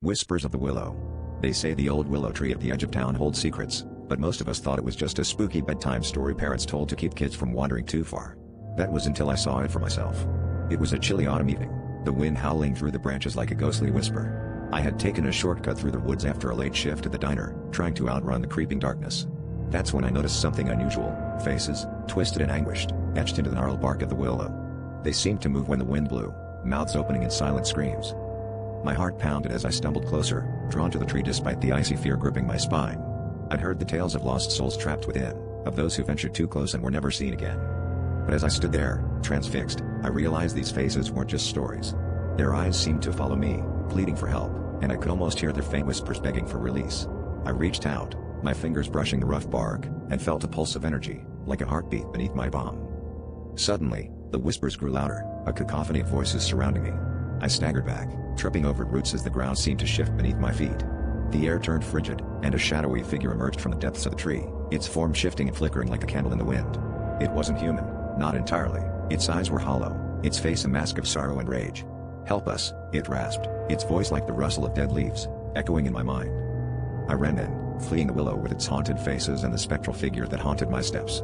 Whispers of the Willow. They say the old willow tree at the edge of town holds secrets, but most of us thought it was just a spooky bedtime story parents told to keep kids from wandering too far. That was until I saw it for myself. It was a chilly autumn evening, the wind howling through the branches like a ghostly whisper. I had taken a shortcut through the woods after a late shift at the diner, trying to outrun the creeping darkness. That's when I noticed something unusual: faces, twisted and anguished, etched into the gnarled bark of the willow. They seemed to move when the wind blew, mouths opening in silent screams. My heart pounded as I stumbled closer, drawn to the tree despite the icy fear gripping my spine. I'd heard the tales of lost souls trapped within, of those who ventured too close and were never seen again. But as I stood there, transfixed, I realized these faces weren't just stories. Their eyes seemed to follow me, pleading for help, and I could almost hear their faint whispers begging for release. I reached out, my fingers brushing the rough bark, and felt a pulse of energy, like a heartbeat beneath my palm. Suddenly, the whispers grew louder, a cacophony of voices surrounding me. I staggered back, tripping over roots as the ground seemed to shift beneath my feet. The air turned frigid, and a shadowy figure emerged from the depths of the tree, its form shifting and flickering like a candle in the wind. It wasn't human, not entirely. Its eyes were hollow, its face a mask of sorrow and rage. "Help us," it rasped, its voice like the rustle of dead leaves, echoing in my mind. I ran in, fleeing the willow with its haunted faces and the spectral figure that haunted my steps.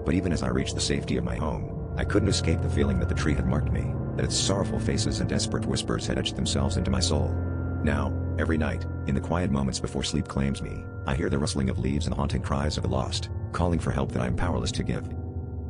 But even as I reached the safety of my home, I couldn't escape the feeling that the tree had marked me, that its sorrowful faces and desperate whispers had etched themselves into my soul. Now, every night, in the quiet moments before sleep claims me, I hear the rustling of leaves and the haunting cries of the lost, calling for help that I am powerless to give.